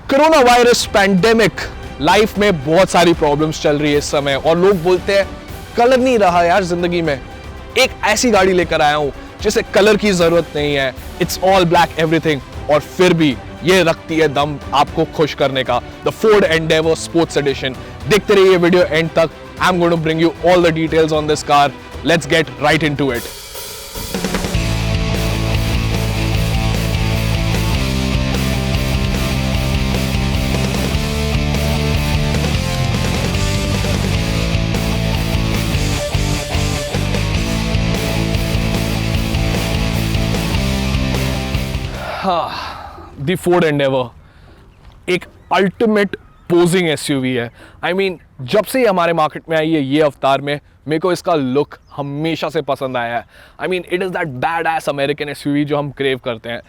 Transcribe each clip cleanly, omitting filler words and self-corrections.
Corona virus pandemic life में बहुत सारी प्रॉब्लम्स चल रही है इस समय और लोग बोलते हैं कलर नहीं रहा यार जिंदगी में। एक ऐसी गाड़ी लेकर आया हूं जिसे कलर की जरूरत नहीं है, इट्स ऑल ब्लैक एवरीथिंग, और फिर भी ये रखती है दम आपको खुश करने का। The Ford Endeavour sports edition. देखते रहिए वीडियो एंड तक। I am going to bring you all the details on this car. Let's get right into it. The Ford Endeavour एक अल्टीमेट पोजिंग एसयूवी है। आई मीन जब से ये हमारे market में आई है ये अवतार में, मेरे को इसका लुक हमेशा से पसंद आया है। I mean it is that bad S American SUV जो हम क्रेव करते हैं।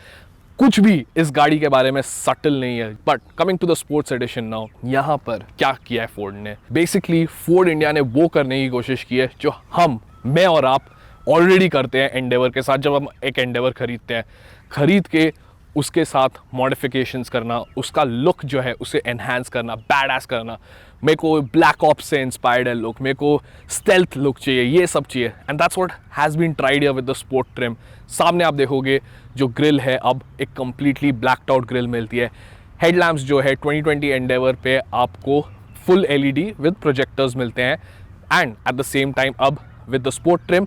कुछ भी इस गाड़ी के बारे में सटल नहीं है। But coming to the sports edition now, यहाँ पर क्या किया है फोर्ड ने? बेसिकली फोर्ड इंडिया ने वो करने की कोशिश की है जो मैं और आप ऑलरेडी करते हैं एंडेवर के साथ। जब हम एक एंडेवर खरीदते हैं, खरीद के उसके साथ मॉडिफिकेशंस करना, उसका लुक जो है उसे एनहांस करना, बैडएस करना। मेरे को ब्लैक ऑप्स से इंस्पायर्ड है लुक, मेरे को स्टेल्थ लुक चाहिए, ये सब चाहिए। And that's what has been tried here with the sport trim. सामने आप देखोगे जो ग्रिल है अब एक कम्प्लीटली ब्लैक्ड आउट ग्रिल मिलती है। हेडलैम्प्स जो है 2020 एंडेवर पे आपको फुल LED विद प्रोजेक्टर्स मिलते हैं। And at the same time अब with the sport trim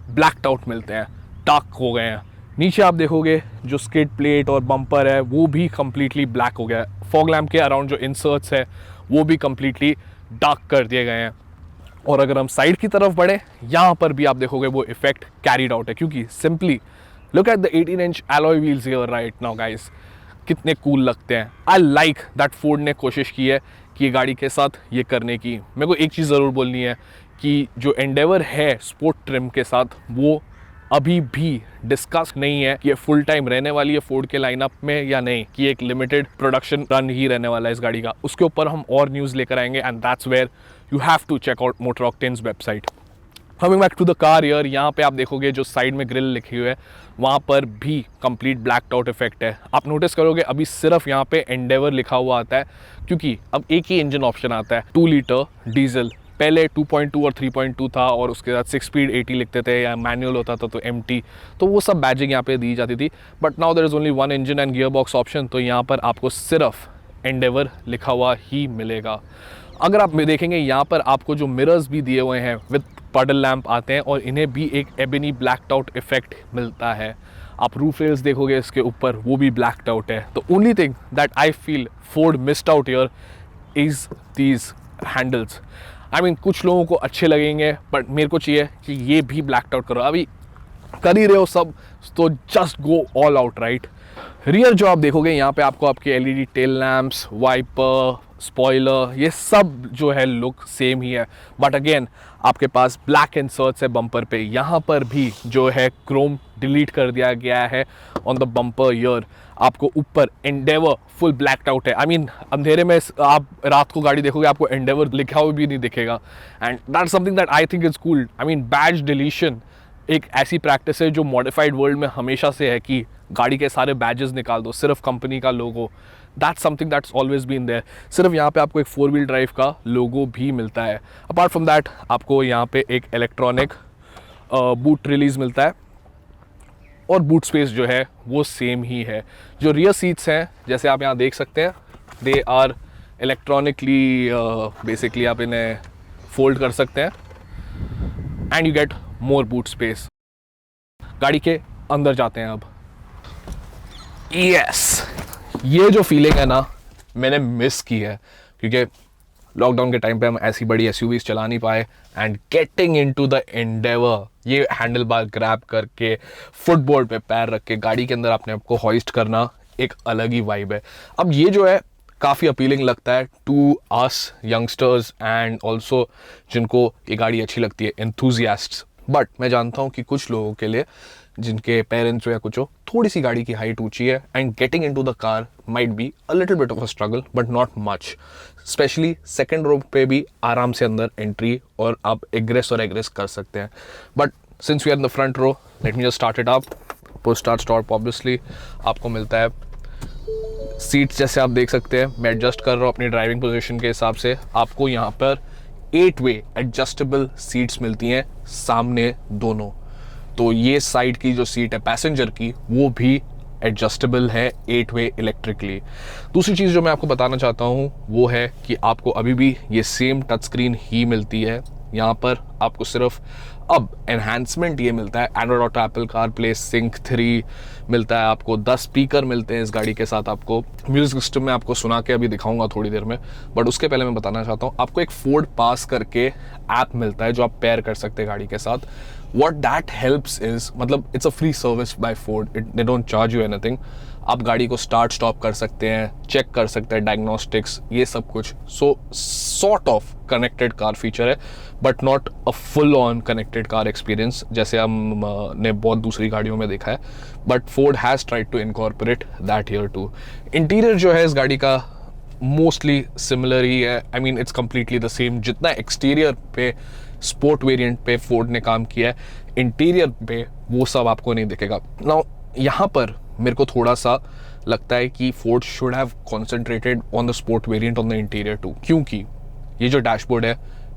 blacked out मिलते हैं, डार्क हो गए हैं। नीचे आप देखोगे जो स्किड प्लेट और बम्पर है वो भी कम्प्लीटली ब्लैक हो गया है। फॉग लैम्प के अराउंड जो इंसर्ट्स है वो भी कम्प्लीटली डार्क कर दिए गए हैं। और अगर हम साइड की तरफ बढ़े, यहाँ पर भी आप देखोगे वो इफेक्ट कैरीड आउट है, क्योंकि simply look at the 18-inch alloy wheels here right now guys, कितने कूल लगते हैं। आई लाइक दैट फोर्ड ने कोशिश की है कि ये गाड़ी के साथ ये करने की। मेरे को एक चीज़ ज़रूर बोलनी है कि जो एंडेवर है स्पोर्ट ट्रिम के साथ वो अभी भी डिस्कस नहीं है कि ये फुल टाइम रहने वाली है फोर्ड के लाइनअप में या नहीं, कि एक लिमिटेड प्रोडक्शन रन ही रहने वाला है इस गाड़ी का। उसके ऊपर हम और न्यूज़ लेकर आएंगे and that's where you have to check out Motor Octane's website. Coming back to the car here, यहाँ पे आप देखोगे जो साइड में ग्रिल लिखी हुई है वहाँ पर भी कंप्लीट ब्लैक्ड आउट इफेक्ट है। आप नोटिस करोगे अभी सिर्फ यहाँ पे एंडेवर लिखा हुआ आता है, क्योंकि अब एक ही इंजन ऑप्शन आता है, 2 लीटर डीजल। पहले 2.2 और 3.2 था और उसके साथ 6 स्पीड 80 लिखते थे, या मैनुअल होता था तो MT, तो वो सब बैजिंग यहाँ पे दी जाती थी। But now there is only 1 engine and gearbox option, तो यहाँ पर आपको सिर्फ एंडेवर लिखा हुआ ही मिलेगा। अगर आप देखेंगे यहाँ पर आपको जो मिरर्स भी दिए हुए हैं विद पडल लैम्प आते हैं और इन्हें भी एक एबनी ब्लैक्ड आउट इफेक्ट मिलता है। आप रूफ रेल्स देखोगे इसके ऊपर, वो भी ब्लैक्ड आउट है। तो only thing that I feel Ford missed out here is these handles. I mean कुछ लोगों को अच्छे लगेंगे बट मेरे को चाहिए कि ये भी ब्लैक्ड आउट करो। अभी कर ही रहे हो सब, तो just go all out right. Rear जो आप देखोगे यहाँ पे आपको आपके LED tail lamps, wiper, spoiler, ये सब जो है लुक सेम ही है। बट अगेन आपके पास ब्लैक इंसर्ट्स है बम्पर पे। यहाँ पर भी जो है क्रोम डिलीट कर दिया गया है ऑन द बम्पर हियर। आपको ऊपर एंडेवर फुल ब्लैक्ड आउट है। आई मीन अंधेरे में आप रात को गाड़ी देखोगे आपको एंडेवर लिखा हुआ भी नहीं दिखेगा। And that's something that I think is cool. I mean badge deletion एक ऐसी प्रैक्टिस है जो मॉडिफाइड वर्ल्ड में हमेशा से है कि गाड़ी के सारे बैजेस निकाल दो, सिर्फ कंपनी का logo. That's something that's always been there. सिर्फ यहाँ पे आपको एक 4 व्हील ड्राइव का लोगो भी मिलता है। अपार्ट फ्रॉम दैट आपको यहाँ पे एक इलेक्ट्रॉनिक बूट रिलीज मिलता है और बूट स्पेस जो है वो सेम ही है। जो रियर सीट्स हैं जैसे आप यहाँ देख सकते हैं, दे आर इलेक्ट्रॉनिकली बेसिकली आप इन्हें फोल्ड कर सकते हैं and you get more boot space. गाड़ी के अंदर जाते हैं अब। यस, ये जो फीलिंग है ना मैंने मिस की है, क्योंकि लॉकडाउन के टाइम पे हम ऐसी बड़ी SUVs चला नहीं पाए। And getting into the Endeavour, ये हैंडल बार ग्रैब करके फुटबोर्ड पे पैर रख के गाड़ी के अंदर अपने आप को हॉइस्ट करना एक अलग ही वाइब है। अब ये जो है काफ़ी अपीलिंग लगता है to us youngsters and also जिनको ये गाड़ी अच्छी लगती है, एंथुजियास्ट्स। बट मैं जानता हूँ कि कुछ लोगों के लिए जिनके पेरेंट्स हो या कुछ हो, थोड़ी सी गाड़ी की हाइट ऊंची है and getting into the car might be a little bit of a struggle, but not much. Especially second row पे भी आराम से अंदर एंट्री और आप एग्रेस कर सकते हैं। But since we are in the front row, let me just start it up. Push start stop obviously आपको मिलता है सीट्स जैसे आप देख सकते हैं, मैं एडजस्ट कर रहा हूँ अपनी ड्राइविंग पोजीशन के हिसाब से। आपको यहाँ पर 8 वे एडजस्टेबल सीट्स मिलती हैं सामने दोनों। तो ये साइड की जो सीट है पैसेंजर की, वो भी एडजस्टेबल है 8 वे इलेक्ट्रिकली। दूसरी चीज़ जो मैं आपको बताना चाहता हूँ वो है कि आपको अभी भी ये सेम टच स्क्रीन ही मिलती है। यहाँ पर आपको सिर्फ अब एनहांसमेंट ये मिलता है, Android Auto, Apple CarPlay, Sync 3 मिलता है आपको, 10 स्पीकर मिलते हैं इस गाड़ी के साथ। आपको म्यूजिक सिस्टम में आपको सुना के अभी दिखाऊंगा थोड़ी देर में, बट उसके पहले मैं बताना चाहता हूँ आपको एक फोर्ड पास करके ऐप मिलता है जो आप पेयर कर सकते हैं गाड़ी के साथ। What that helps is, मतलब it's a free service by Ford, they don't charge you anything। आप गाड़ी को स्टार्ट स्टॉप कर सकते हैं, चेक कर सकते हैं, डायग्नोस्टिक्स, ये सब कुछ। So sort of connected car feature है, but not a full on connected car experience जैसे हमने बहुत दूसरी गाड़ियों में देखा है। But Ford has tried to incorporate that here too. Interior जो है इस गाड़ी का मोस्टली सिमिलर ही है। I mean it's completely the same. जितना एक्सटीरियर पे स्पोर्ट वेरिएंट पे फोर्ड ने काम किया है, इंटीरियर पे वो सब आपको नहीं दिखेगा। नाउ यहाँ पर मेरे को थोड़ा सा लगता है कि Ford should have concentrated on the sport variant on the interior too, क्योंकि ये जो डैशबोर्ड है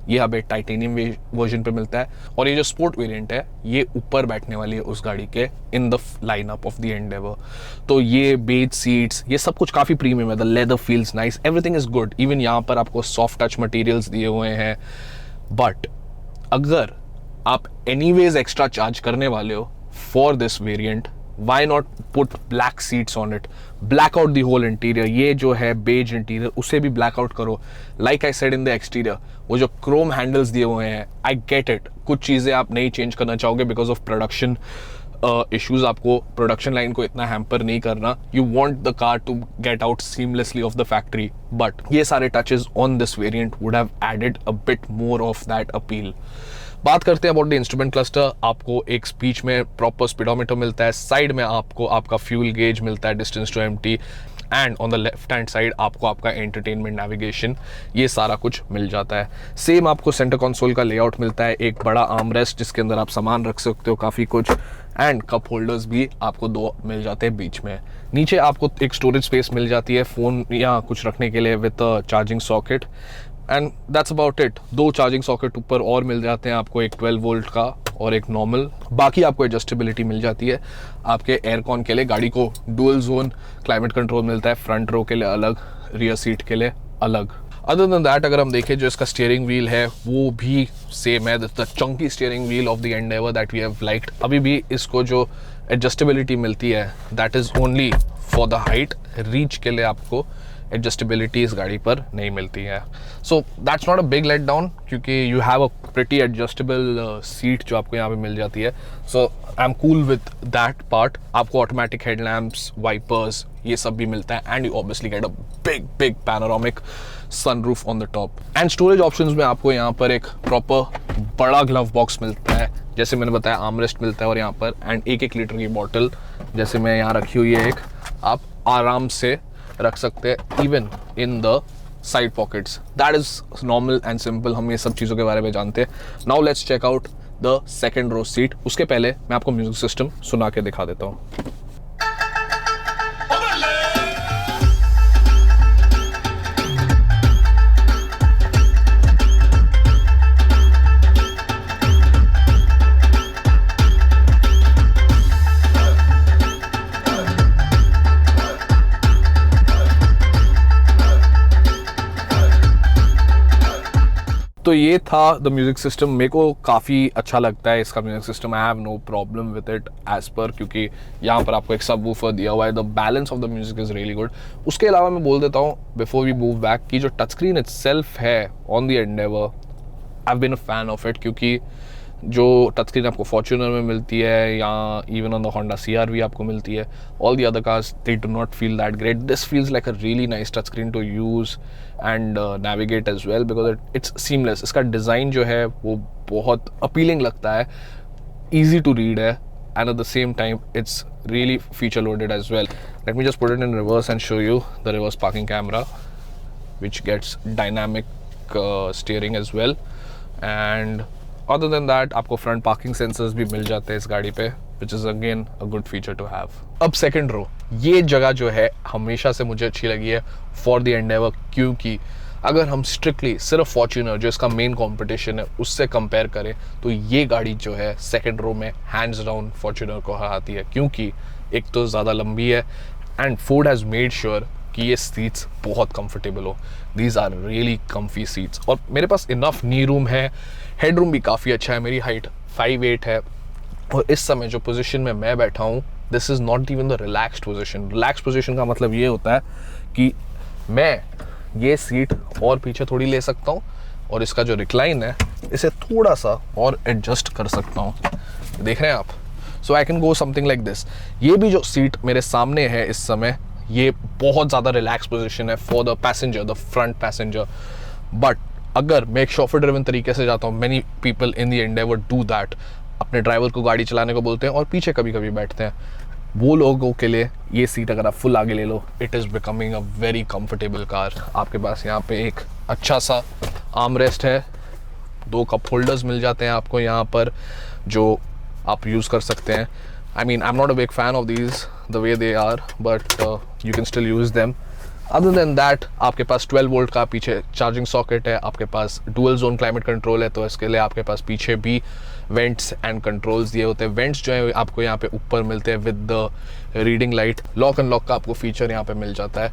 ये हमें टाइटेनियम वर्जन पे मिलता है, और ये जो स्पोर्ट वेरिएंट है ये ऊपर बैठने वाली है उस गाड़ी के in the lineup of the Endeavour. तो ये बेज सीट्स, ये सब कुछ काफ़ी प्रीमियम है। The leather feels nice, everything is good. Even यहाँ पर आपको सॉफ्ट टच मटेरियल्स दिए हुए हैं। बट अगर आप एनीवेज एक्स्ट्रा चार्ज करने वाले हो for this variant, why not put black seats on it, black out the whole interior. ये जो है बेज इंटीरियर उसे भी ब्लैक आउट करो। Like I said in the exterior, वो जो क्रोम हैंडल्स दिए हुए हैं, आई गेट इट, कुछ चीज़ें आप नहीं चेंज करना चाहोगे बिकॉज ऑफ प्रोडक्शन इश्यूज। आपको प्रोडक्शन लाइन को इतना हैम्पर नहीं करना, you want the car to get out seamlessly of the factory. But ये सारे touches on this variant would have added a bit more of that appeal. बात करते हैं अबाउट द इंस्ट्रूमेंट क्लस्टर। आपको एक स्पीच में प्रॉपर स्पीडोमीटर मिलता है, साइड में आपको आपका फ्यूल गेज मिलता है, distance to empty, and on the left hand side आपको आपका एंटरटेनमेंट नेविगेशन, ये सारा कुछ मिल जाता है। सेम आपको सेंटर कंसोल का लेआउट मिलता है, एक बड़ा आर्मरेस्ट जिसके अंदर आप सामान रख सकते हो काफ़ी कुछ, एंड कप होल्डर्स भी आपको 2 मिल जाते हैं बीच में। नीचे आपको एक स्टोरेज स्पेस मिल जाती है फ़ोन या कुछ रखने के लिए with charging socket, and that's about it. 2 charging socket ऊपर और मिल जाते हैं आपको, एक 12 वोल्ट का और एक नॉर्मल। बाकी आपको एडजस्टेबिलिटी मिल जाती है आपके एयरकॉन के लिए। गाड़ी को डुअल जोन क्लाइमेट कंट्रोल मिलता है, फ्रंट रो के लिए अलग, रियर सीट के लिए अलग। अदर देन दैट अगर हम देखें जो इसका स्टीयरिंग व्हील है वो भी सेम है, the chunky steering wheel of the Endeavour that we have liked. अभी भी इसको जो एडजस्टेबिलिटी मिलती है that is only for the height, reach के लिए आपको एडजस्टेबिलिटी इस गाड़ी पर नहीं मिलती है। So that's not a big let down, क्योंकि you have a pretty adjustable seat जो आपको यहाँ पे मिल जाती है। So I am cool with that part. आपको ऑटोमेटिक हेडलैम्प्स, वाइपर्स, ये सब भी मिलता है, and you obviously get a big big panoramic sunroof on the top. And storage options में आपको यहाँ पर एक प्रॉपर बड़ा ग्लव बॉक्स मिलता है, जैसे मैंने बताया आर्मरेस्ट मिलता है, और यहाँ पर एंड 1-1 लीटर की बॉटल जैसे मैं यहाँ रखी हुई है एक, आप आराम से रख सकते हैं even in the side pockets. That is normal and simple, हम ये सब चीज़ों के बारे में जानते हैं। Now let's check out the second row seat. उसके पहले मैं आपको म्यूजिक सिस्टम सुना के दिखा देता हूँ। तो ये था द म्यूज़िक सिस्टम। मेरे को काफ़ी अच्छा लगता है इसका music system. I have no problem with it as per, क्योंकि यहाँ पर आपको एक सब वूफर दिया हुआ है। The balance of the music is really good. उसके अलावा मैं बोल देता हूँ बिफोर वी मूव बैक कि जो टच स्क्रीन इटसेल्फ है on the Endeavour, I have been a fan of it, क्योंकि जो टच स्क्रीन आपको फॉर्च्यूनर में मिलती है या even on the Honda CR-V आपको मिलती है, all the other cars they do not feel that great. This feels like a really nice touch screen to use and navigate as well, because it's seamless. इसका design जो है वो बहुत appealing लगता है, ईजी टू रीड है, and at the same time it's really feature loaded as well. Let me just put it in reverse and show you the reverse parking camera which gets dynamic steering as well, and other than that आपको front parking sensors भी मिल जाते हैं इस गाड़ी पे, which is again a good feature to have. अब second row, ये जगह जो है हमेशा से मुझे अच्छी लगी है फॉर द एंडेवर, क्योंकि अगर हम स्ट्रिक्टली सिर्फ फॉर्च्यूनर जो इसका मेन कंपटीशन है उससे कंपेयर करें तो ये गाड़ी जो है सेकंड रो में हैंड्स डाउन फॉर्च्यूनर को हराती है, क्योंकि एक तो ज़्यादा लंबी है and Ford has made sure कि ये सीट्स बहुत कंफर्टेबल हो। These are really comfy seats और मेरे पास इनफ नी रूम है, हेड रूम भी काफ़ी अच्छा है। मेरी हाइट 5'8" है और इस समय जो पोजीशन में मैं बैठा हूँ this is not even the relaxed position. Relaxed position का मतलब ये होता है कि मैं ये सीट और पीछे थोड़ी ले सकता हूँ और इसका जो रिक्लाइन है इसे थोड़ा सा और एडजस्ट कर सकता हूँ, देख रहे हैं आप। So I can go something like this. ये भी जो सीट मेरे सामने है इस समय ये बहुत ज़्यादा रिलैक्स पोजीशन है for the passenger, the front passenger. But अगर मैं एक शॉफर ड्रिवन तरीके से जाता हूँ, many people in the Endeavour do that, अपने ड्राइवर को गाड़ी चलाने को बोलते हैं और पीछे कभी कभी बैठते हैं, वो लोगों के लिए ये सीट अगर आप फुल आगे ले लो it is becoming a very comfortable car. आपके पास यहाँ पे एक अच्छा सा आर्म रेस्ट है, 2 कप होल्डर्स मिल जाते हैं आपको यहाँ पर जो आप यूज़ कर सकते हैं। I mean, I'm not a big fan of these the way they are, but you can still use them. Other than that, आपके पास 12 वोल्ट का पीछे चार्जिंग सॉकेट है, आपके पास डुअल जोन क्लाइमेट कंट्रोल है, तो इसके लिए आपके पास पीछे भी वेंट्स एंड कंट्रोल्स दिए होते हैं। वेंट्स जो है आपको यहाँ पे ऊपर मिलते हैं with the reading light. Lock and lock का आपको फीचर यहाँ पे मिल जाता है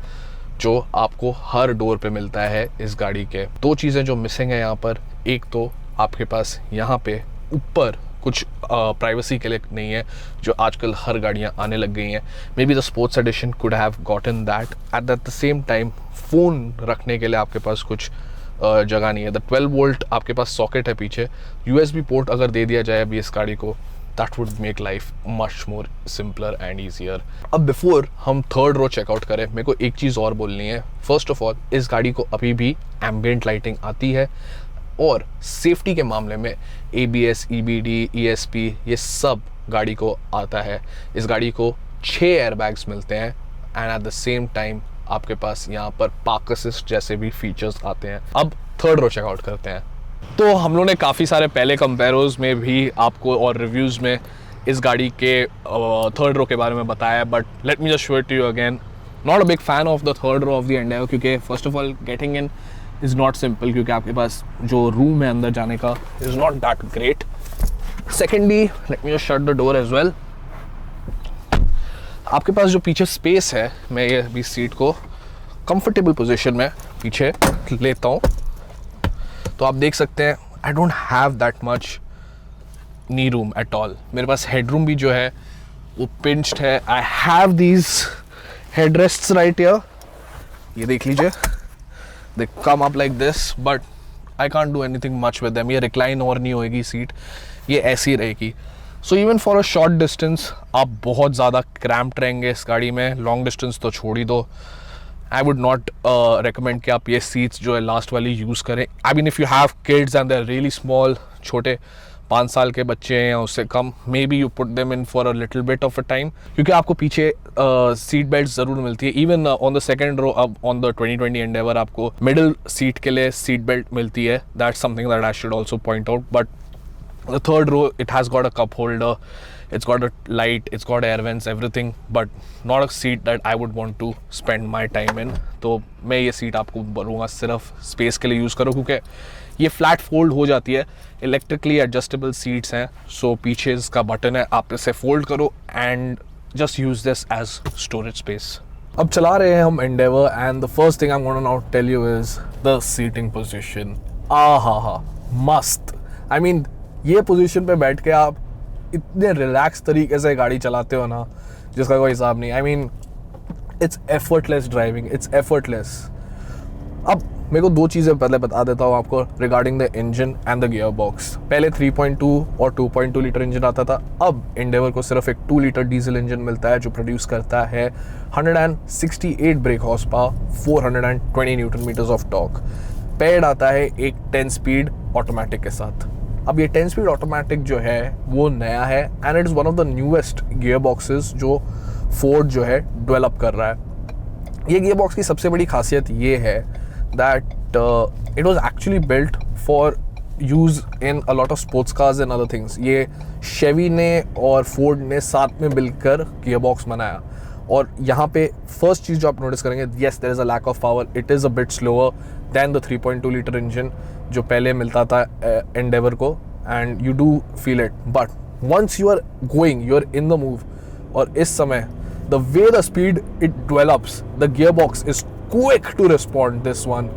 जो आपको हर डोर पे मिलता है इस गाड़ी के। 2 चीज़ें जो मिसिंग है यहाँ पर, एक तो आपके पास यहाँ पे ऊपर कुछ प्राइवेसी के लिए नहीं है जो आजकल हर गाड़ियाँ आने लग गई हैं। May be the sports addition could have gotten that. Eight the same time phone रखने के लिए आपके पास कुछ जगह नहीं है। द 12 वोल्ट आपके पास सॉकेट है पीछे, USB पोर्ट अगर दे दिया जाए अभी इस गाड़ी को that would make life much more simpler and easier. अब बिफोर हम थर्ड रो चेकआउट करें मेरे को एक चीज़ और बोलनी है। फर्स्ट ऑफ ऑल इस गाड़ी को अभी भी एम्बियंट लाइटिंग आती है और सेफ्टी के मामले में ABS, EBD, ESP ये सब गाड़ी को आता है। इस गाड़ी को 6 एयरबैग्स मिलते हैं and at the same time आपके पास यहाँ पर पार्क असिस्ट जैसे भी फीचर्स आते हैं। अब थर्ड रो चेकआउट करते हैं। तो हम लोगों ने काफ़ी सारे पहले कंपेयरोज में भी आपको और रिव्यूज़ में इस गाड़ी के थर्ड रो के बारे में बताया, but let me just show it to you again. Not a big fan of the third row of the Endeavour क्योंकि first of all getting in is not simple, क्योंकि आपके पास जो रूम है अंदर जाने का is not that great. Secondly let me just shut the door as well. आपके पास जो पीछे स्पेस है, मैं ये अभी सीट को कंफर्टेबल पोजीशन में पीछे लेता हूँ तो आप देख सकते हैं I don't have that much knee room at all. मेरे पास हेड रूम भी जो है वो पिंच्ड है। I have these head rests right here, ये देख लीजिए, they come up like this but I can't do anything much with them. ये रिक्लाइन और नहीं होएगी सीट, ये ऐसी रहेगी। So even for a short distance आप बहुत ज़्यादा क्रैम्प्ड रहेंगे इस गाड़ी में। लॉन्ग डिस्टेंस तो छोड़ ही दो। आई वुड नॉट रिकमेंड कि आप ये सीट्स जो है लास्ट वाली यूज़ करें। I mean if you have kids and they are really small, छोटे 5 साल के बच्चे हैं या उससे कम, maybe you put them in for a little bit of a time, क्योंकि आपको पीछे सीट बेल्ट ज़रूर मिलती है। Even on the second row अब ऑन द 2020 एंडेवर आपको मिडिल सीट के लिए सीट बेल्ट मिलती है। That's something that I should also point out. But the third row it has got a cup holder, it's got a light, it's got air vents, everything, but not a seat that I would want to spend my time in। तो मैं ये seat आपको बोलूँगा सिर्फ space के लिए use करो, क्योंकि ये फ्लैट फोल्ड हो जाती है, इलेक्ट्रिकली एडजस्टेबल सीट्स हैं। सो पीछे इसका बटन है, आप इसे फोल्ड करो and just use this as storage space. अब चला रहे हैं हम Endeavour and the first thing I am gonna now tell you is the seating position. हा मस्त। आई मीन ये पोजीशन पे बैठ के आप इतने रिलैक्स तरीके से गाड़ी चलाते हो ना जिसका कोई हिसाब नहीं। आई mean it's effortless driving, it's effortless. अब मेरे को 2 चीज़ें पहले बता देता हूँ आपको regarding the engine and the gear box. पहले 3.2 और 2.2 लीटर इंजन आता था, अब एंडेवर को सिर्फ एक 2 लीटर डीजल इंजन मिलता है जो प्रोड्यूस करता है 168 brake horse power, 420 newton metres of torque. Paired आता है एक 10 स्पीड ऑटोमेटिक के साथ। अब ये 10 स्पीड ऑटोमेटिक जो है वो नया है and it is one of the newest gear boxes जो फोर्ड जो है डेवलप कर रहा है। ये गियर बॉक्स की सबसे बड़ी खासियत ये है that it was actually built for use in a lot of sports cars and other things. ये शेवी ने और फोर्ड ने साथ में मिलकर गियर बॉक्स बनाया। और यहाँ पे फर्स्ट चीज़ जो आप नोटिस करेंगे, yes there is a lack of power, it is a bit slower than the 3.2 litre engine जो पहले मिलता था एंडेवर को, and you do feel it, but once you are going, you are in the move, और इस समय the way the speed it develops, the gear box is quick to respond this one.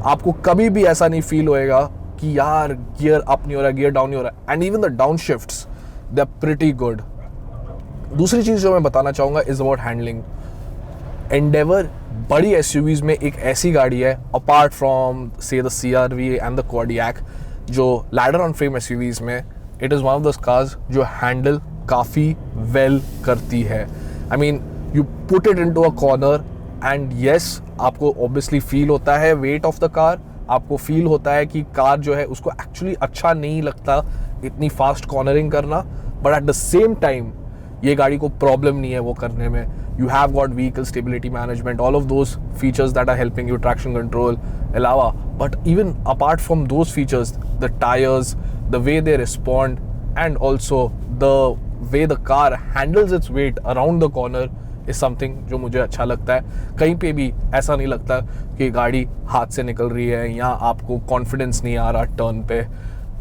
आपको कभी भी ऐसा नहीं feel होएगा कि यार गियर अप नहीं हो रहा, गियर डाउन नहीं हो रहा, and even the down shifts they are pretty good. दूसरी चीज़ जो मैं बताना चाहूँगा इज़ अबाउट हैंडलिंग। एंडेवर बड़ी एसयूवीज़ में एक ऐसी गाड़ी है, अपार्ट फ्रॉम से the CR-V and the Kodiaq, जो लैडर ऑन फ्रेम एसयूवीज़ में it is one of the cars जो हैंडल काफ़ी वेल करती है। I mean you put it into a corner and yes, आपको ऑब्वियसली फील होता है वेट ऑफ द कार, आपको फील होता है कि कार जो है उसको एक्चुअली अच्छा नहीं लगता इतनी फास्ट कॉर्नरिंग करना, but at the same time ये गाड़ी को प्रॉब्लम नहीं है वो करने में। You have got vehicle stability management, all of those features that are helping you, traction control अलावा, but even apart from those features, the tyres, the way they respond, and also the way the car handles its weight around the corner is something जो मुझे अच्छा लगता है। कहीं पे भी ऐसा नहीं लगता कि गाड़ी हाथ से निकल रही है या आपको कॉन्फिडेंस नहीं आ रहा टर्न पे,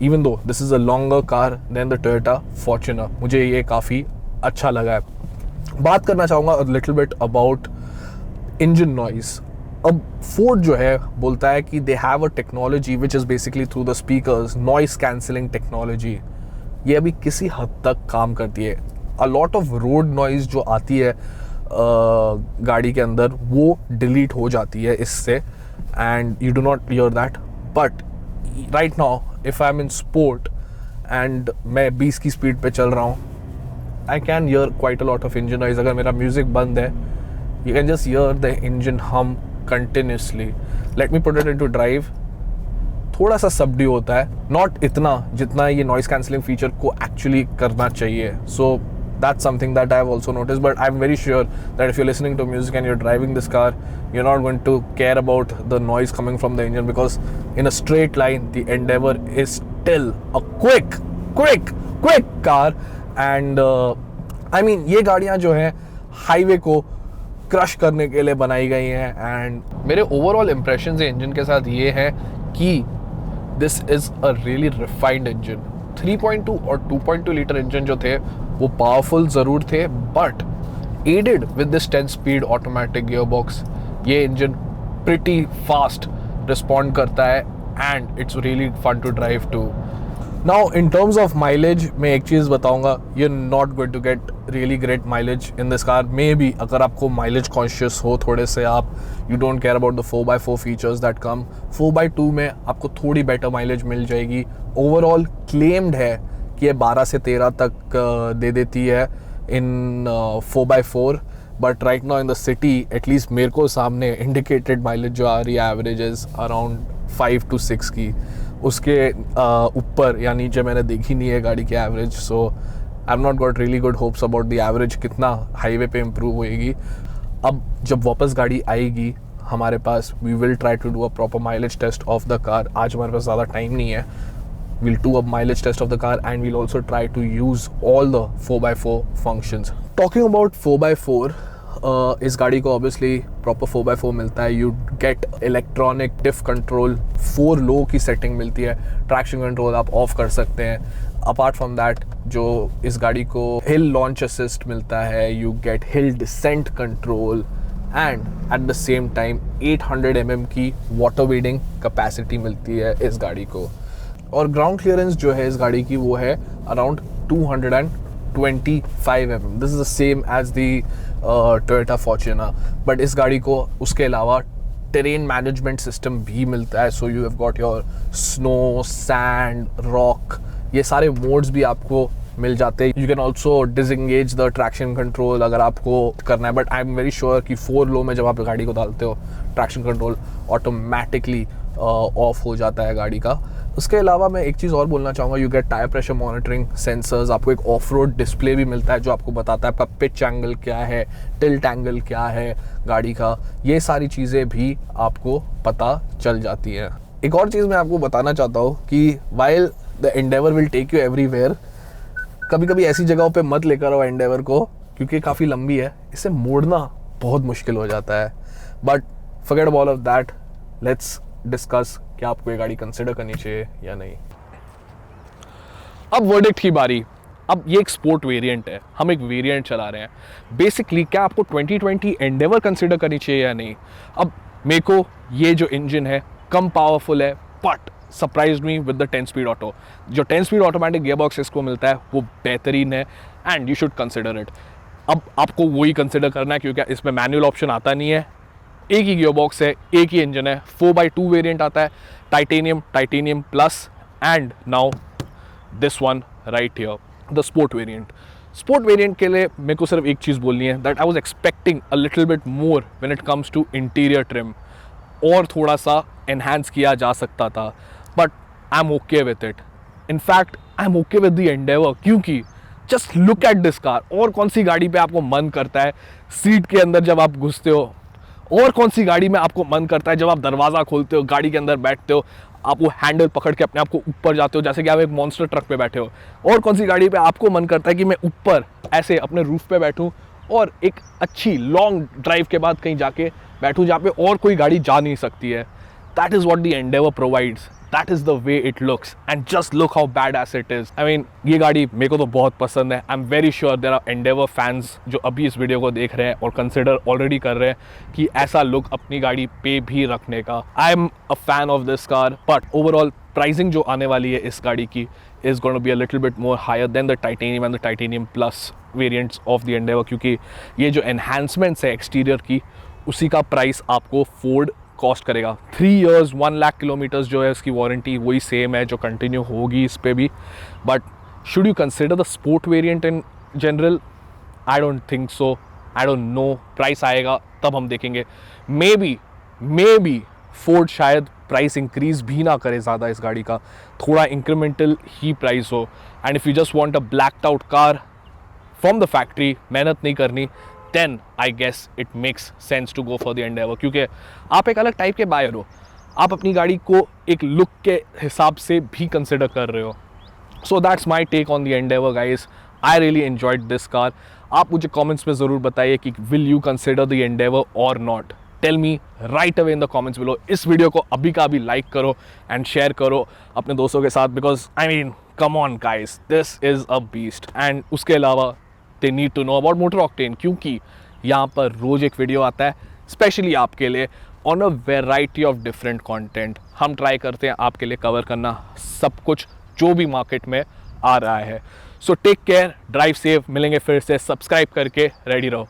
even though this is a longer car than the Toyota Fortuner. मुझे ये काफ़ी अच्छा लगा है। बात करना चाहूँगा a little bit about engine noise. अब फोर्ड जो है बोलता है कि they have a technology which is basically through the speakers, noise cancelling technology. ये अभी किसी हद तक काम करती है। A lot of road noise जो आती है गाड़ी के अंदर वो डिलीट हो जाती है इससे, and you do not hear that. But right now if I am in sport and मैं 20 की स्पीड पे चल रहा हूँ, I can hear quite a lot of engine noise. अगर मेरा म्यूज़िक बंद है, you can just hear the engine hum continuously. Let me put it into drive, थोड़ा सा सबड्यू होता है, नॉट इतना जितना ये नॉइस कैंसिलिंग फीचर को एक्चुअली करना चाहिए। सो that's something that I have also noticed, but I'm very sure that if you're listening to music and you're driving this car, you're not going to care about the noise coming from the engine, because in a straight line the Endeavour is still a quick car, and I mean ये गाड़ियाँ जो हैं highway को crush करने के लिए बनाई गई हैं, एंड मेरे ओवरऑल इंप्रेशन इंजन के साथ ये है कि this is a really refined engine. 3.2 और 2.2 लीटर इंजन जो थे वो पावरफुल ज़रूर थे, but added with this 10 speed automatic gear box, ये इंजन प्रिटी फास्ट रिस्पॉन्ड करता है, and it's really fun to drive too. Now in terms of mileage मैं एक चीज़ बताऊंगा, you are not going to get really great mileage in this car. Maybe अगर आपको mileage conscious हो थोड़े से, आप you don't care about the 4x4 features that come, 4x2 में आपको थोड़ी बेटर माइलेज मिल जाएगी। ओवरऑल क्लेम्ड है कि ये 12 से 13 तक दे देती है इन 4x4, but right now in the city at least मेरे को सामने इंडिकेटेड माइलेज जो आ रही है एवरेज इज़ अराउंड 5 to 6 की, उसके ऊपर या नीचे मैंने देखी नहीं है गाड़ी की average. So I am not got really good hopes about the average कितना हाईवे पे इम्प्रूव होएगी। अब जब वापस गाड़ी आएगी हमारे पास, we will try to do a proper mileage test of the car. आज हमारे पास ज़्यादा टाइम नहीं है, we'll do a mileage test of the car, and we'll also try to use all the 4x4 functions. Talking about 4x4, इस गाड़ी को obviously proper 4x4 मिलता है। You get electronic diff control, 4 low की setting मिलती है, traction control आप off कर सकते हैं। Apart from that, जो इस गाड़ी को hill launch assist मिलता है, you get hill descent control, and at the same time 800 mm की water wading capacity मिलती है इस गाड़ी को। और ग्राउंड क्लियरेंस जो है इस गाड़ी की वो है around 225 mm। This is the same as the Toyota Fortuner, but इस गाड़ी को उसके अलावा टेरेन मैनेजमेंट सिस्टम भी मिलता है। So you have got your snow, sand, rock, ये सारे मोड्स भी आपको मिल जाते हैं। You can also disengage the traction control अगर आपको करना है, but I am very sure कि 4 लो में जब आप गाड़ी को डालते हो ट्रैक्शन कंट्रोल ऑटोमेटिकली ऑफ हो जाता है गाड़ी का। उसके अलावा मैं एक चीज़ और बोलना चाहूँगा, you get tyre pressure monitoring sensors, आपको एक ऑफ रोड डिस्प्ले भी मिलता है जो आपको बताता है आपका पिच एंगल क्या है, टिल्ट एंगल क्या है गाड़ी का, ये सारी चीज़ें भी आपको पता चल जाती हैं। एक और चीज़ मैं आपको बताना चाहता हूँ कि while the Endeavour will take you everywhere, कभी कभी ऐसी जगहों पे मत लेकर आओ एंडेवर को क्योंकि काफ़ी लंबी है, इसे मोड़ना बहुत मुश्किल हो जाता है। But forget about all of that, let's discuss कि आपको ये गाड़ी कंसिडर करनी चाहिए या नहीं। अब वर्डिक्ट की बारी। अब ये एक स्पोर्ट वेरिएंट है, हम एक वेरिएंट चला रहे हैं। बेसिकली क्या आपको 2020 एंडेवर कंसिडर करनी चाहिए या नहीं? अब मेरे को ये जो इंजन है कम पावरफुल है, but surprise me with the 10 speed auto. जो 10 स्पीड ऑटोमेटिक गियर बॉक्स इसको मिलता है वो बेहतरीन है and you should consider it. अब आपको वही कंसिडर करना है क्योंकि इसमें मैनुअल ऑप्शन आता नहीं है, एक ही गियर बॉक्स है, एक ही इंजन है, 4x2 वेरिएंट आता है, titanium plus and now this one right here, the sport variant. Sport variant के लिए मेरे को सिर्फ एक चीज़ बोलनी है, that I was expecting a little bit more when it comes to interior trim, और थोड़ा सा एनहांस किया जा सकता था, but I am okay with it. In fact I am okay with the Endeavour, क्योंकि just look at this car. और कौन सी गाड़ी पे आपको मन करता है सीट के अंदर जब आप घुसते हो, और कौन सी गाड़ी में आपको मन करता है जब आप दरवाज़ा खोलते हो, गाड़ी के अंदर बैठते हो, आप वो हैंडल पकड़ के अपने आप को ऊपर जाते हो जैसे कि आप एक मॉन्स्टर ट्रक पे बैठे हो। और कौन सी गाड़ी पे आपको मन करता है कि मैं ऊपर ऐसे अपने रूफ पे बैठूं और एक अच्छी लॉन्ग ड्राइव के बाद कहीं जाके बैठूं जहाँ पे और कोई गाड़ी जा नहीं सकती है। That is what the Endeavour provides, that is the way it looks and just look how bad as it is. I mean ये गाड़ी मेरे को तो बहुत पसंद है। I am very sure there are Endeavour fans जो अभी इस वीडियो को देख रहे हैं और कंसिडर ऑलरेडी कर रहे हैं कि ऐसा लुक अपनी गाड़ी पे भी रखने का। I am a fan of this car, but overall pricing जो आने वाली है इस गाड़ी की is going to be a little bit more higher than the titanium and the titanium plus variants of the Endeavour, क्योंकि ये जो enhancements है एक्सटीरियर की उसी का प्राइस आपको फोर्ड कॉस्ट करेगा। 3 years 1 लाख किलोमीटर्स जो है उसकी वारंटी वही सेम है जो कंटिन्यू होगी इस पे भी। But should you consider the sport variant in general? I don't think so, I don't know. Price आएगा तब हम देखेंगे। मे बी फोर्ड शायद प्राइस इंक्रीज भी ना करे ज़्यादा इस गाड़ी का, थोड़ा इंक्रीमेंटल ही प्राइस हो। And if you just want a blacked out car from the factory, मेहनत नहीं करनी, then I guess it makes sense to go for the Endeavour, क्योंकि आप एक अलग टाइप के बायर हो, आप अपनी गाड़ी को एक लुक के हिसाब से भी कंसिडर कर रहे हो। So that's my take on the Endeavour guys. I really enjoyed this car. आप मुझे कॉमेंट्स में ज़रूर बताइए कि will you consider the Endeavour और not. Tell me right away in the comments below. इस वीडियो को अभी का अभी लाइक करो एंड शेयर करो अपने दोस्तों के साथ, because I mean come on guys, this is a beast. And उसके अलावा they need to know about Motor Octane, क्योंकि यहाँ पर रोज़ एक वीडियो आता है स्पेशली आपके लिए on a variety of different content. हम ट्राई करते हैं आपके लिए कवर करना सब कुछ जो भी मार्केट में आ रहा है। So take care, drive safe, मिलेंगे फिर से। सब्सक्राइब करके रेडी रहो।